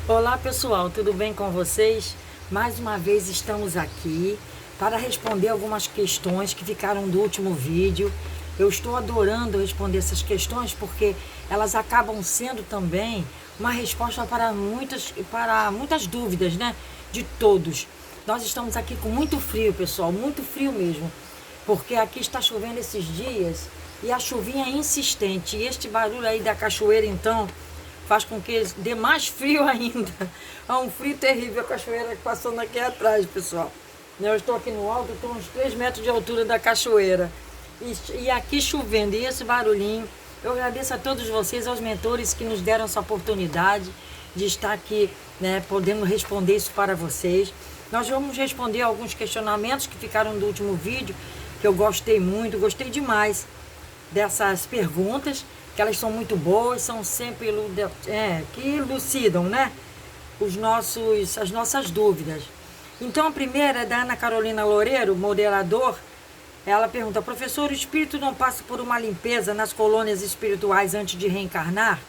Olá pessoal, tudo bem com vocês? Mais uma vez estamos aqui para responder algumas questões que ficaram do último vídeo. Eu estou adorando responder essas questões porque elas acabam sendo também uma resposta para muitas dúvidas, né? De todos. Nós estamos aqui com muito frio, pessoal, muito frio mesmo, porque aqui está chovendo esses dias e a chuvinha é insistente. E este barulho aí da cachoeira, então, faz com que dê mais frio ainda. Há um frio terrível, a cachoeira passando aqui atrás, pessoal. Eu estou aqui no alto, estou a uns 3 metros de altura da cachoeira. E aqui chovendo, e esse barulhinho. Eu agradeço a todos vocês, aos mentores que nos deram essa oportunidade de estar aqui, né, podendo responder isso para vocês. Nós vamos responder alguns questionamentos que ficaram do último vídeo, que eu gostei muito, gostei demais dessas perguntas, que elas são muito boas, são sempre que elucidam, né, as nossas dúvidas. Então a primeira é da Ana Carolina Loureiro, moderador. Ela pergunta: professor, o espírito não passa por uma limpeza nas colônias espirituais antes de reencarnar?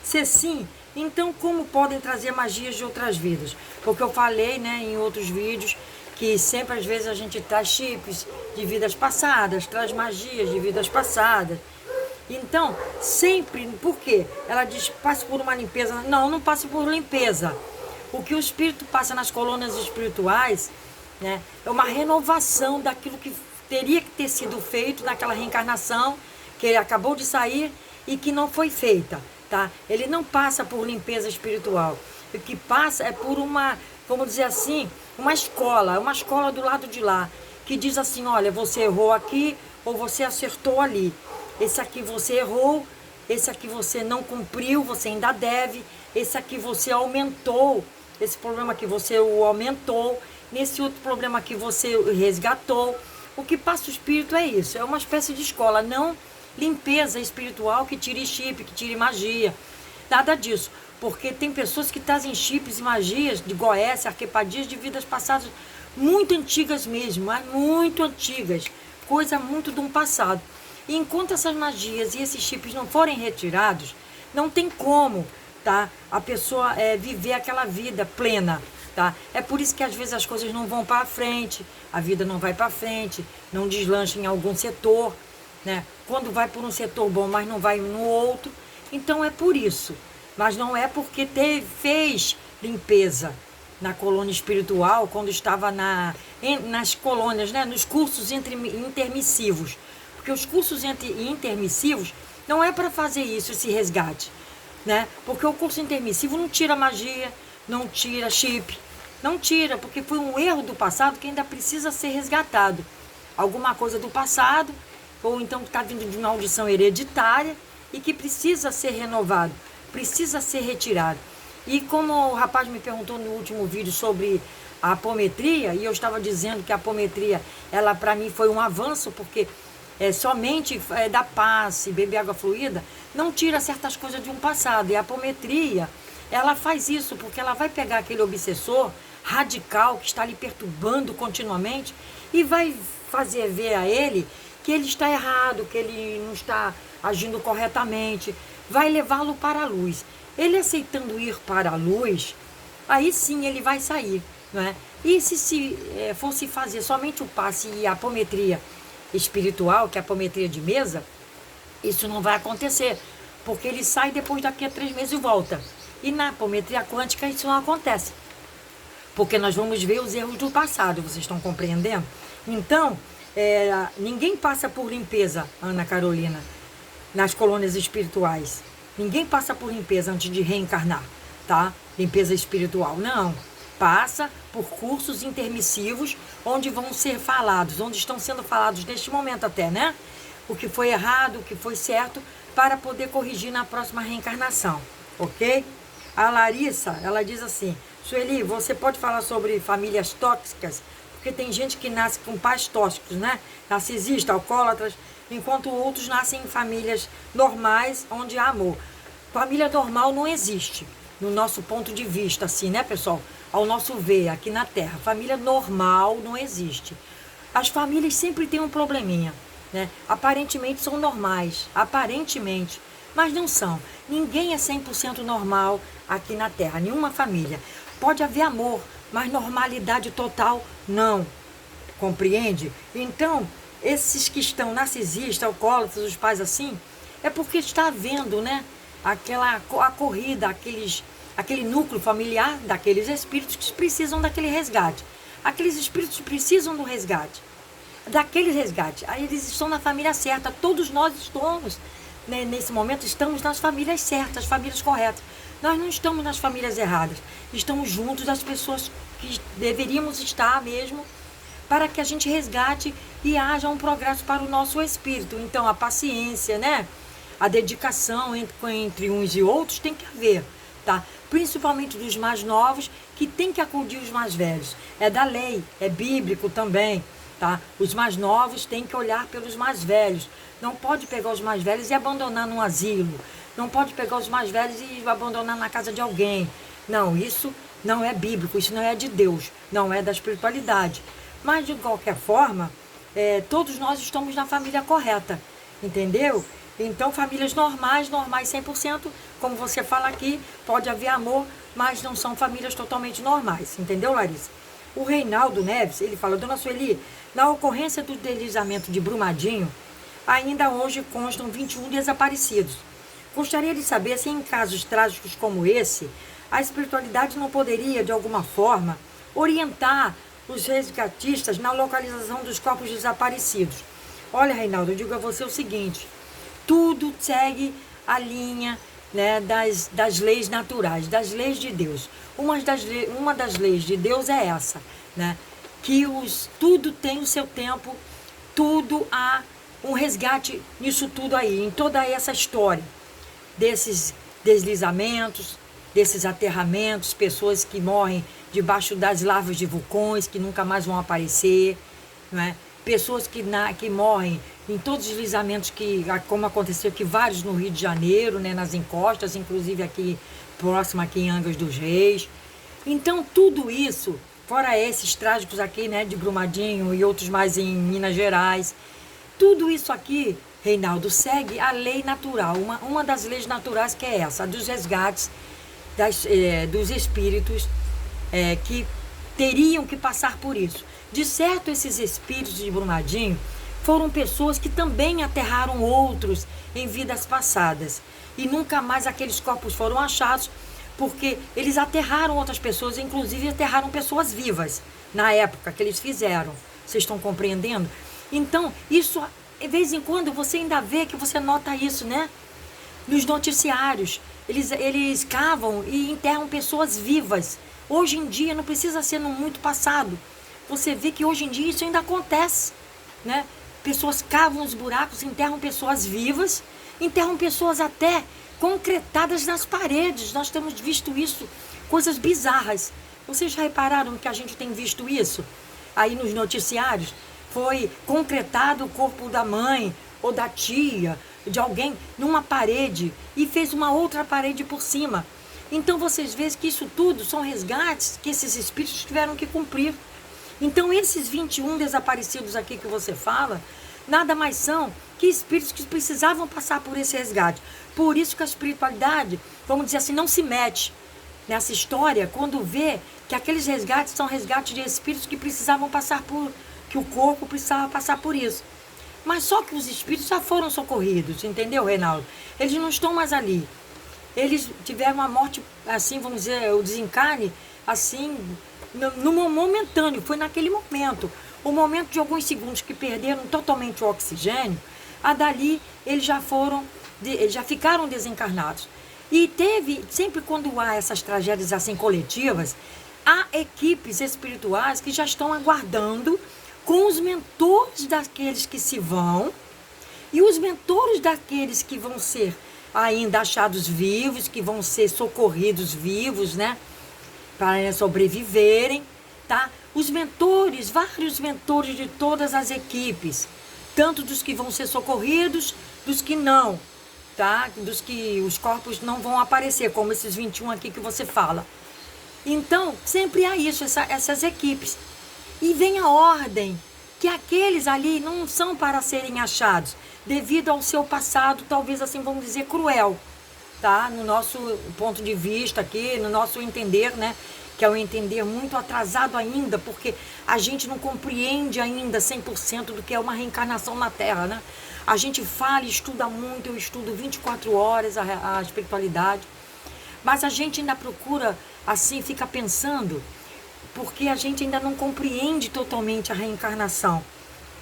Se sim, então como podem trazer magias de outras vidas? Porque eu falei, né, em outros vídeos, que sempre às vezes a gente traz chips de vidas passadas, traz magias de vidas passadas. Então, sempre, por quê? Ela diz, passe por uma limpeza. Não, não passe por limpeza. O que o espírito passa nas colônias espirituais, né, é uma renovação daquilo que teria que ter sido feito naquela reencarnação, que ele acabou de sair e que não foi feita, tá? Ele não passa por limpeza espiritual. O que passa é por uma, vamos dizer assim, uma escola do lado de lá, que diz assim, olha, você errou aqui ou você acertou ali. Esse aqui você errou, esse aqui você não cumpriu, você ainda deve, esse aqui você aumentou, esse problema aqui você o aumentou, nesse outro problema aqui você resgatou. O que passa o espírito é isso, é uma espécie de escola, não limpeza espiritual que tire chip, que tire magia, nada disso. Porque tem pessoas que trazem chips e magias de Goécia, arquepadias de vidas passadas muito antigas mesmo, mas muito antigas, coisa muito de um passado. E enquanto essas magias e esses chips não forem retirados, não tem como, tá, a pessoa viver aquela vida plena, tá? É por isso que às vezes as coisas não vão para frente, a vida não vai para frente, não deslancha em algum setor, né? Quando vai por um setor bom, mas não vai no outro. Então é por isso. Mas não é porque fez limpeza na colônia espiritual, quando estava nas colônias, né? Nos cursos intermissivos. Porque os cursos intermissivos não é para fazer isso, esse resgate, né? Porque o curso intermissivo não tira magia, não tira chip, não tira, porque foi um erro do passado que ainda precisa ser resgatado. Alguma coisa do passado, ou então que está vindo de uma maldição hereditária e que precisa ser renovado, precisa ser retirado. E como o rapaz me perguntou no último vídeo sobre a apometria, e eu estava dizendo que a apometria, ela para mim foi um avanço, porque somente dar passe, beber água fluida, não tira certas coisas de um passado. E a apometria, ela faz isso, porque ela vai pegar aquele obsessor radical que está ali perturbando continuamente e vai fazer ver a ele que ele está errado, que ele não está agindo corretamente, vai levá-lo para a luz. Ele aceitando ir para a luz, aí sim ele vai sair, não é? E se fosse fazer somente o passe e a apometria espiritual, que é a apometria de mesa, isso não vai acontecer, porque ele sai depois daqui a 3 meses e volta. E na apometria quântica isso não acontece, porque nós vamos ver os erros do passado, vocês estão compreendendo? Então, ninguém passa por limpeza, Ana Carolina, nas colônias espirituais. Ninguém passa por limpeza antes de reencarnar, tá? Limpeza espiritual, não. Passa por cursos intermissivos, onde vão ser falados, onde estão sendo falados neste momento até, né? O que foi errado, o que foi certo, para poder corrigir na próxima reencarnação, ok? A Larissa, ela diz assim, Sueli, você pode falar sobre famílias tóxicas? Porque tem gente que nasce com pais tóxicos, né? Narcisistas, alcoólatras, enquanto outros nascem em famílias normais, onde há amor. Família normal não existe, no nosso ponto de vista, assim, né, pessoal? Ao nosso ver, aqui na Terra. Família normal não existe. As famílias sempre têm um probleminha, né? Aparentemente são normais, aparentemente, mas não são. Ninguém é 100% normal aqui na Terra, nenhuma família. Pode haver amor, mas normalidade total, não. Compreende? Então, esses que estão narcisistas, alcoólatras, os pais assim, é porque está havendo, né, a corrida, aquele núcleo familiar daqueles espíritos que precisam daquele resgate. Aqueles espíritos precisam do resgate, daquele resgate. Aí eles estão na família certa, todos nós estamos, né, nesse momento, estamos nas famílias certas, famílias corretas. Nós não estamos nas famílias erradas, estamos juntos das pessoas que deveríamos estar mesmo, para que a gente resgate e haja um progresso para o nosso espírito. Então, a paciência, né? A dedicação entre uns e outros tem que haver, tá? Principalmente dos mais novos, que tem que acudir os mais velhos. É da lei, é bíblico também, tá? Os mais novos têm que olhar pelos mais velhos. Não pode pegar os mais velhos e abandonar num asilo. Não pode pegar os mais velhos e abandonar na casa de alguém. Não, isso não é bíblico, isso não é de Deus, não é da espiritualidade. Mas, de qualquer forma, todos nós estamos na família correta, entendeu? Então, famílias normais 100%, como você fala aqui, pode haver amor, mas não são famílias totalmente normais, entendeu, Larissa? O Reinaldo Neves, ele fala: Dona Sueli, na ocorrência do deslizamento de Brumadinho, ainda hoje constam 21 desaparecidos. Gostaria de saber se em casos trágicos como esse, a espiritualidade não poderia, de alguma forma, orientar os resgatistas na localização dos corpos desaparecidos. Olha, Reinaldo, eu digo a você o seguinte: tudo segue a linha, né, das leis naturais, das leis de Deus. Uma das leis de Deus é essa, né, que tudo tem o seu tempo, tudo há um resgate nisso tudo aí, em toda essa história desses deslizamentos, desses aterramentos, pessoas que morrem debaixo das lavas de vulcões, que nunca mais vão aparecer, não é? Pessoas que morrem em todos os deslizamentos, como aconteceu aqui vários no Rio de Janeiro, né, nas encostas, inclusive aqui próximo aqui em Angas dos Reis. Então tudo isso, fora esses trágicos aqui, né, de Brumadinho e outros mais em Minas Gerais, tudo isso aqui, Reinaldo, segue a lei natural, uma das leis naturais, que é essa, a dos resgates dos espíritos que teriam que passar por isso. De certo, esses espíritos de Brumadinho foram pessoas que também aterraram outros em vidas passadas. E nunca mais aqueles corpos foram achados, porque eles aterraram outras pessoas, inclusive aterraram pessoas vivas, na época que eles fizeram. Vocês estão compreendendo? Então, isso, de vez em quando, você ainda vê, que você nota isso, né? Nos noticiários, eles cavam e enterram pessoas vivas. Hoje em dia, não precisa ser no muito passado. Você vê que hoje em dia isso ainda acontece, né? Pessoas cavam os buracos, enterram pessoas vivas, enterram pessoas até concretadas nas paredes. Nós temos visto isso, coisas bizarras. Vocês já repararam que a gente tem visto isso? Aí nos noticiários, foi concretado o corpo da mãe ou da tia, de alguém, numa parede, e fez uma outra parede por cima. Então vocês veem que isso tudo são resgates que esses espíritos tiveram que cumprir. Então esses 21 desaparecidos aqui que você fala, nada mais são que espíritos que precisavam passar por esse resgate. Por isso que a espiritualidade, vamos dizer assim, não se mete nessa história quando vê que aqueles resgates são resgates de espíritos que precisavam passar por, que o corpo precisava passar por isso. Mas só que os espíritos já foram socorridos, entendeu, Reinaldo? Eles não estão mais ali. Eles tiveram uma morte, assim, vamos dizer, o desencarne, assim, no momentâneo, foi naquele momento. O momento de alguns segundos que perderam totalmente o oxigênio, dali eles já ficaram desencarnados. E sempre quando há essas tragédias assim coletivas, há equipes espirituais que já estão aguardando com os mentores daqueles que se vão e os mentores daqueles que vão ser ainda achados vivos, que vão ser socorridos vivos, né? Para sobreviverem, tá? Os mentores, vários mentores de todas as equipes, tanto dos que vão ser socorridos, dos que não, tá? Dos que os corpos não vão aparecer, como esses 21 aqui que você fala. Então, sempre há isso, essas equipes. E vem a ordem que aqueles ali não são para serem achados, devido ao seu passado, talvez assim vamos dizer, cruel, tá? No nosso ponto de vista aqui, no nosso entender, né? Que é um entender muito atrasado ainda, porque a gente não compreende ainda 100% do que é uma reencarnação na Terra, né? A gente fala e estuda muito, eu estudo 24 horas a espiritualidade, mas a gente ainda procura, assim, fica pensando, porque a gente ainda não compreende totalmente a reencarnação.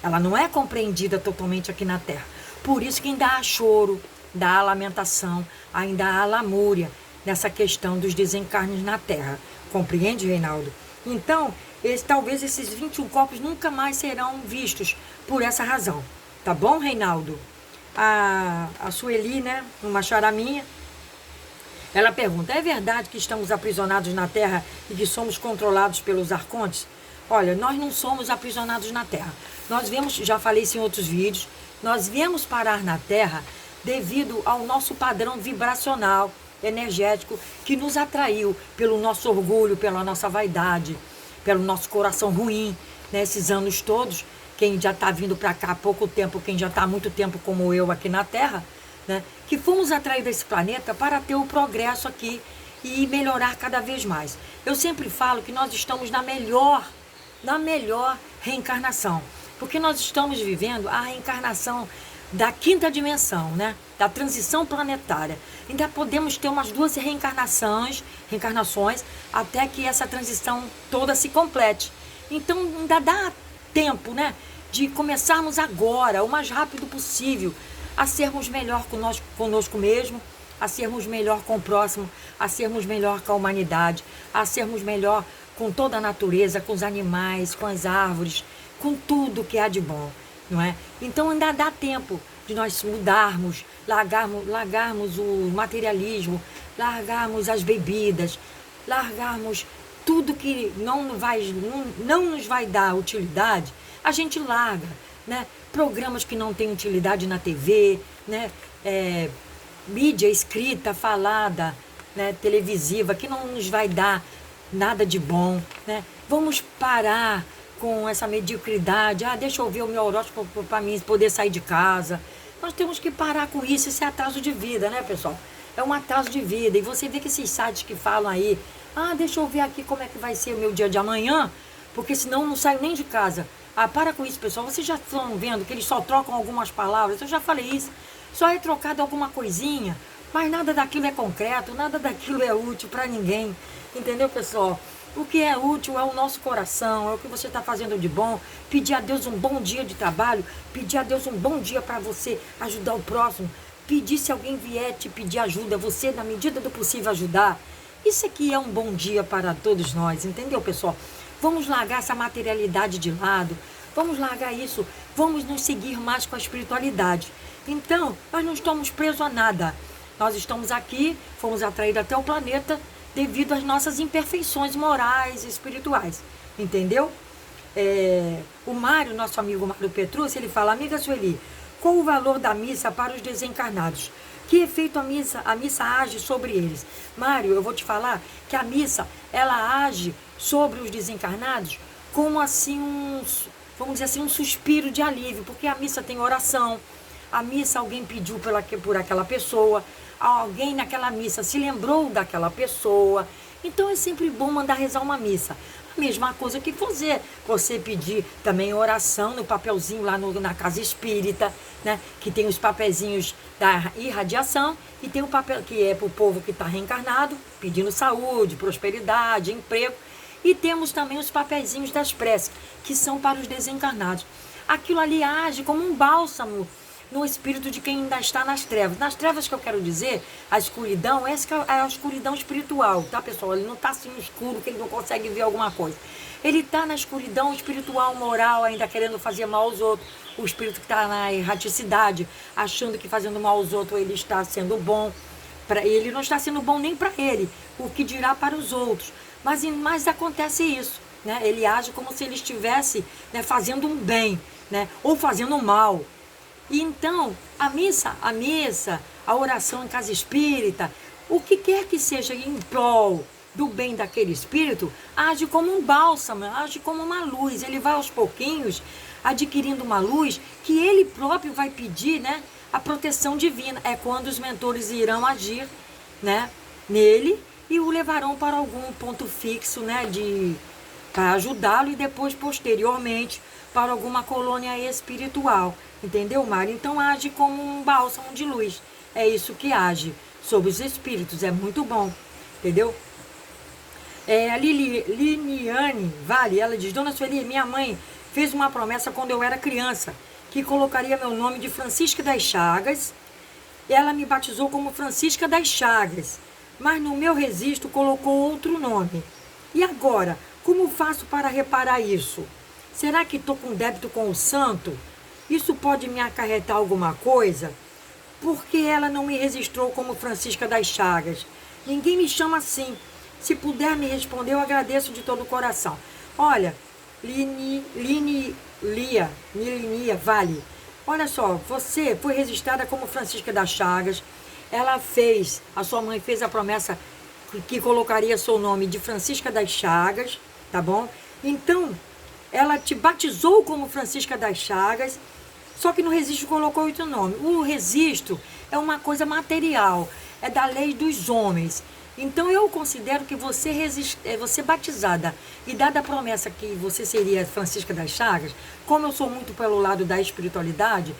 Ela não é compreendida totalmente aqui na Terra. Por isso que ainda há choro, ainda há lamentação, ainda há lamúria nessa questão dos desencarnes na Terra. Compreende, Reinaldo? Então, talvez esses 21 corpos nunca mais serão vistos por essa razão. Tá bom, Reinaldo? A Sueli, né, uma charaminha, ela pergunta, é verdade que estamos aprisionados na Terra e que somos controlados pelos arcontes? Olha, nós não somos aprisionados na Terra. Nós viemos, já falei isso em outros vídeos, nós viemos parar na Terra devido ao nosso padrão vibracional, energético, que nos atraiu pelo nosso orgulho, pela nossa vaidade, pelo nosso coração ruim, né? Esses anos todos, quem já está vindo para cá há pouco tempo, quem já está há muito tempo como eu aqui na Terra, né? Que fomos atraídos a esse planeta para ter o progresso aqui e melhorar cada vez mais. Eu sempre falo que nós estamos na melhor reencarnação, porque nós estamos vivendo a reencarnação da quinta dimensão, né? Da transição planetária. Ainda podemos ter umas 2 reencarnações até que essa transição toda se complete. Então ainda dá tempo, né? De começarmos agora, o mais rápido possível, a sermos melhor conosco mesmo, a sermos melhor com o próximo, a sermos melhor com a humanidade, a sermos melhor com toda a natureza, com os animais, com as árvores, com tudo que há de bom, não é? Então ainda dá tempo de nós mudarmos, largarmos o materialismo, largarmos as bebidas, largarmos tudo que não nos vai dar utilidade, a gente larga, né? Programas que não têm utilidade na TV, né? Mídia escrita, falada, né? Televisiva, que não nos vai dar nada de bom, né? Vamos parar com essa mediocridade. Deixa eu ver o meu horóscopo para mim poder sair de casa. Nós temos que parar com isso. Isso é atraso de vida, né, pessoal? É um atraso de vida. E você vê que esses sites que falam aí, deixa eu ver aqui como é que vai ser o meu dia de amanhã, porque senão não saio nem de casa. Para com isso, pessoal. Vocês já estão vendo que eles só trocam algumas palavras. Eu já falei isso. Só é trocado alguma coisinha, mas nada daquilo é concreto, nada daquilo é útil para ninguém. Entendeu, pessoal? O que é útil é o nosso coração, é o que você está fazendo de bom. Pedir a Deus um bom dia de trabalho, pedir a Deus um bom dia para você ajudar o próximo. Pedir, se alguém vier te pedir ajuda, você, na medida do possível, ajudar. Isso aqui é um bom dia para todos nós, entendeu, pessoal? Vamos largar essa materialidade de lado, vamos largar isso, vamos nos seguir mais com a espiritualidade. Então, nós não estamos presos a nada. Nós estamos aqui, fomos atraídos até o planeta devido às nossas imperfeições morais e espirituais, entendeu? O Mário, nosso amigo Mário Petrúcio, ele fala, amiga Sueli, qual o valor da missa para os desencarnados? Que efeito a missa age sobre eles? Mário, eu vou te falar que a missa, ela age sobre os desencarnados como assim vamos dizer assim, um suspiro de alívio, porque a missa tem oração, a missa alguém pediu por aquela pessoa, alguém naquela missa se lembrou daquela pessoa, então é sempre bom mandar rezar uma missa. A mesma coisa que você pedir também oração no papelzinho lá na casa espírita, né? Que tem os papelzinhos da irradiação e tem o papel que é para o povo que está reencarnado, pedindo saúde, prosperidade, emprego. E temos também os papelzinhos das preces, que são para os desencarnados. Aquilo ali age como um bálsamo no espírito de quem ainda está nas trevas. Nas trevas que eu quero dizer, a escuridão, essa é a escuridão espiritual, tá, pessoal? Ele não está assim no escuro que ele não consegue ver alguma coisa. Ele está na escuridão espiritual, moral, ainda querendo fazer mal aos outros. O espírito que está na erraticidade, achando que fazendo mal aos outros ele está sendo bom. Ele não está sendo bom nem para ele, o que dirá para os outros. Mas acontece isso, né? Ele age como se ele estivesse, né, fazendo um bem, né, ou fazendo um mal. E então, a missa, a oração em casa espírita, o que quer que seja em prol do bem daquele espírito, age como um bálsamo, age como uma luz. Ele vai aos pouquinhos adquirindo uma luz que ele próprio vai pedir, né, a proteção divina. É quando os mentores irão agir né, nele e o levarão para algum ponto fixo, né, para ajudá-lo e depois, posteriormente, para alguma colônia espiritual. Entendeu, Mari? Então age como um bálsamo de luz. É isso que age sobre os espíritos. É muito bom. Entendeu? A Liniane Vale, ela diz: Dona Sueli, minha mãe fez uma promessa quando eu era criança, que colocaria meu nome de Francisca das Chagas. Ela me batizou como Francisca das Chagas, mas no meu registro colocou outro nome. E agora, como faço para reparar isso? Será que estou com débito com o santo? Isso pode me acarretar alguma coisa? Por que ela não me registrou como Francisca das Chagas? Ninguém me chama assim. Se puder me responder, eu agradeço de todo o coração. Olha, Linia Vale, olha só, você foi registrada como Francisca das Chagas. A sua mãe fez a promessa que colocaria seu nome de Francisca das Chagas, tá bom? Então, ela te batizou como Francisca das Chagas, só que no registro colocou outro nome. O registro é uma coisa material, é da lei dos homens. Então eu considero que você batizada e dada a promessa que você seria Francisca das Chagas, como eu sou muito pelo lado da espiritualidade,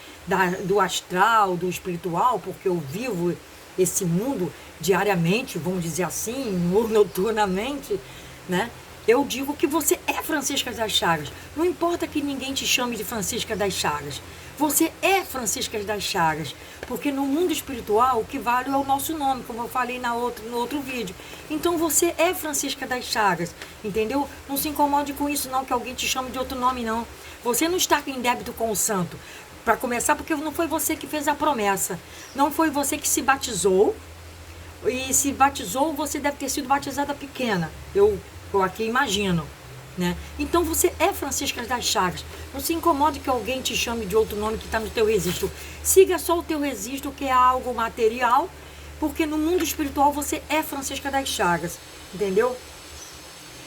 do astral, do espiritual, porque eu vivo esse mundo diariamente, vamos dizer assim, noturnamente, né? Eu digo que você é Francisca das Chagas. Não importa que ninguém te chame de Francisca das Chagas. Você é Francisca das Chagas. Porque no mundo espiritual, o que vale é o nosso nome, como eu falei no outro vídeo. Então você é Francisca das Chagas. Entendeu? Não se incomode com isso, não, que alguém te chame de outro nome, não. Você não está em débito com o santo. Para começar, porque não foi você que fez a promessa. Não foi você que se batizou. E se batizou, você deve ter sido batizada pequena. Eu aqui imagino, né? Então você é Francisca das Chagas. Não se incomode que alguém te chame de outro nome que está no teu registro. Siga só o teu registro, que é algo material, porque no mundo espiritual você é Francisca das Chagas, entendeu?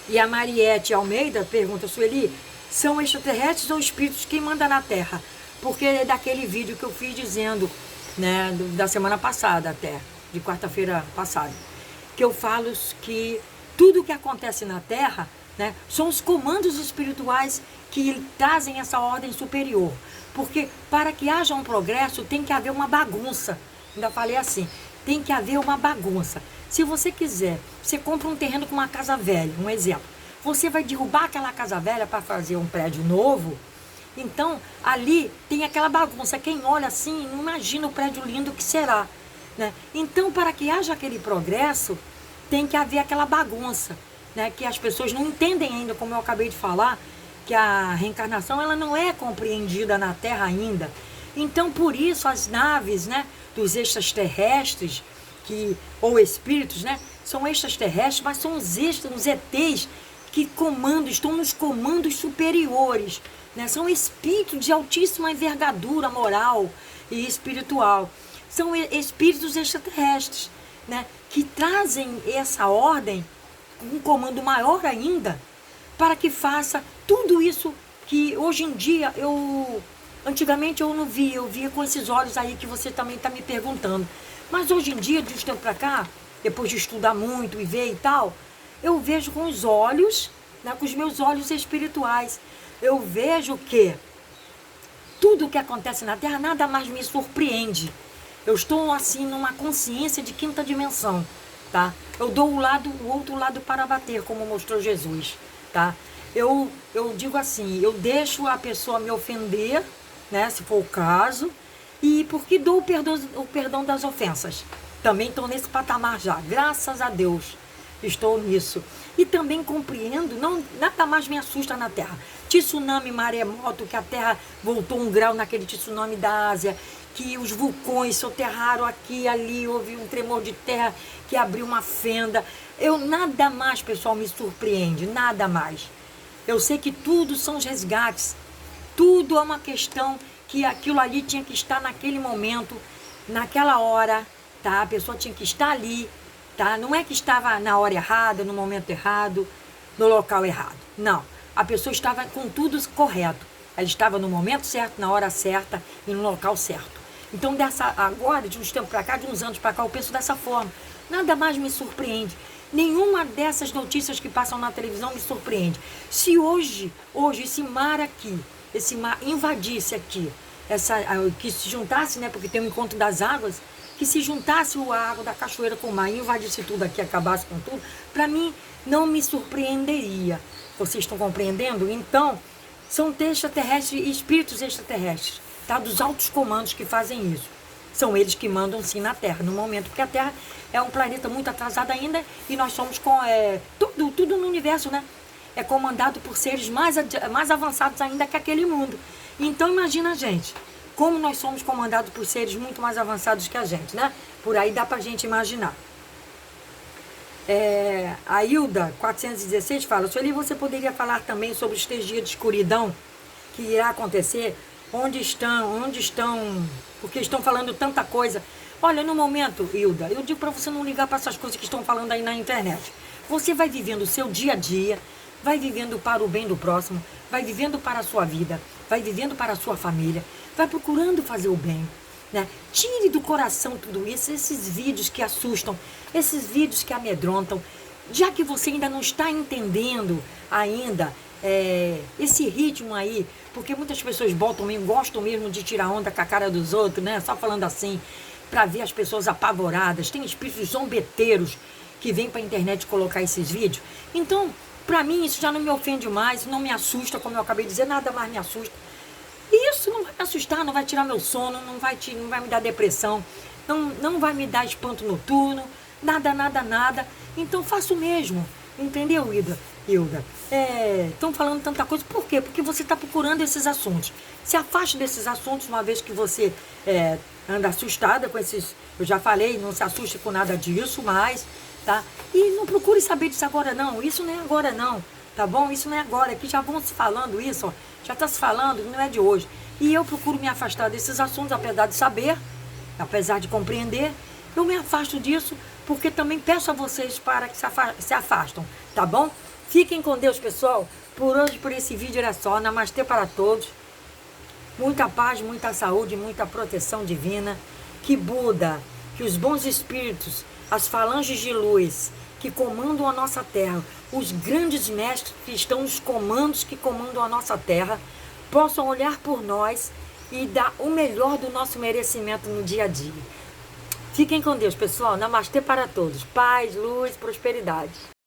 E a Mariette Almeida pergunta: Sueli, são extraterrestres ou espíritos quem manda na Terra? Porque é daquele vídeo que eu fiz dizendo, né, da semana passada até, de quarta-feira passada, que eu falo que tudo o que acontece na Terra, né, são os comandos espirituais que trazem essa ordem superior. Porque para que haja um progresso tem que haver uma bagunça. Ainda falei assim, tem que haver uma bagunça. Se você quiser, você compra um terreno com uma casa velha, um exemplo. Você vai derrubar aquela casa velha para fazer um prédio novo. Então, ali tem aquela bagunça. Quem olha assim, não imagina o prédio lindo que será, né? Então, para que haja aquele progresso, tem que haver aquela bagunça, né? Que as pessoas não entendem ainda, como eu acabei de falar, que a reencarnação ela não é compreendida na Terra ainda. Então, por isso, as naves, né, dos extraterrestres, ou espíritos, né, são extraterrestres, mas são os ETs que estão nos comandos superiores, né? São espíritos de altíssima envergadura moral e espiritual. São espíritos extraterrestres, né, que trazem essa ordem, um comando maior ainda, para que faça tudo isso que hoje em dia antigamente eu não via, eu via com esses olhos aí que você também está me perguntando. Mas hoje em dia, de uns tempos para cá, depois de estudar muito e ver e tal, eu vejo com os olhos, né, com os meus olhos espirituais. Eu vejo que tudo o que acontece na Terra nada mais me surpreende. Eu estou, assim, numa consciência de quinta dimensão, tá? Eu dou o outro lado para bater, como mostrou Jesus, tá? Eu digo assim, eu deixo a pessoa me ofender, né, se for o caso, e porque dou o perdão das ofensas. Também estou nesse patamar já, graças a Deus, estou nisso. E também compreendo, nada mais me assusta na Terra. Tsunami, maremoto, que a Terra voltou 1 grau naquele tsunami da Ásia, que os vulcões soterraram aqui e ali, houve um tremor de terra que abriu uma fenda. Nada mais, pessoal, me surpreende, nada mais. Eu sei que tudo são os resgates, tudo é uma questão que aquilo ali tinha que estar naquele momento, naquela hora, tá? A pessoa tinha que estar ali, tá? Não é que estava na hora errada, no momento errado, no local errado. Não, a pessoa estava com tudo correto. Ela estava no momento certo, na hora certa e no local certo. Então, agora, de uns tempos para cá, de uns anos para cá, eu penso dessa forma. Nada mais me surpreende. Nenhuma dessas notícias que passam na televisão me surpreende. Se hoje esse mar aqui, esse mar invadisse aqui, que se juntasse, né, porque tem o encontro das águas, que se juntasse a água da cachoeira com o mar e invadisse tudo aqui, acabasse com tudo, para mim não me surpreenderia. Vocês estão compreendendo? Então, são extraterrestres e espíritos extraterrestres, tá? Dos altos comandos que fazem isso. São eles que mandam sim na Terra, no momento, porque a Terra é um planeta muito atrasado ainda e nós somos tudo no universo, né? É comandado por seres mais avançados ainda que aquele mundo. Então imagina, gente, como nós somos comandados por seres muito mais avançados que a gente, né? Por aí dá pra gente imaginar. A Hilda 416 fala: Sueli, você poderia falar também sobre os 3 dias de escuridão que irá acontecer? Onde estão, porque estão falando tanta coisa. Olha, no momento, Hilda, eu digo para você não ligar para essas coisas que estão falando aí na internet. Você vai vivendo o seu dia a dia, vai vivendo para o bem do próximo, vai vivendo para a sua vida, vai vivendo para a sua família, vai procurando fazer o bem, né? Tire do coração tudo isso, esses vídeos que assustam, esses vídeos que amedrontam, já que você ainda não está entendendo ainda esse ritmo aí, porque muitas pessoas gostam mesmo de tirar onda com a cara dos outros, né? Só falando assim, para ver as pessoas apavoradas. Tem espíritos zombeteiros que vêm para a internet colocar esses vídeos. Então, para mim, isso já não me ofende mais, não me assusta, como eu acabei de dizer, nada mais me assusta. E isso não vai me assustar, não vai tirar meu sono, não vai me dar depressão, não vai me dar espanto noturno, nada. Então, faço o mesmo, entendeu, Hilda? Estão falando tanta coisa, por quê? Porque você está procurando esses assuntos. Se afaste desses assuntos, uma vez que você anda assustada com esses... Eu já falei, não se assuste com nada disso mais, tá? E não procure saber disso agora não, isso não é agora não, tá bom? Isso não é agora, que já vão se falando isso, ó, já está se falando, não é de hoje. E eu procuro me afastar desses assuntos, apesar de saber, apesar de compreender, eu me afasto disso, porque também peço a vocês para que se afastam, tá bom? Fiquem com Deus, pessoal. Por hoje, por esse vídeo era só. Namastê para todos. Muita paz, muita saúde, muita proteção divina. Que Buda, que os bons espíritos, as falanges de luz que comandam a nossa terra, os grandes mestres que estão nos comandos que comandam a nossa terra, possam olhar por nós e dar o melhor do nosso merecimento no dia a dia. Fiquem com Deus, pessoal. Namastê para todos. Paz, luz, prosperidade.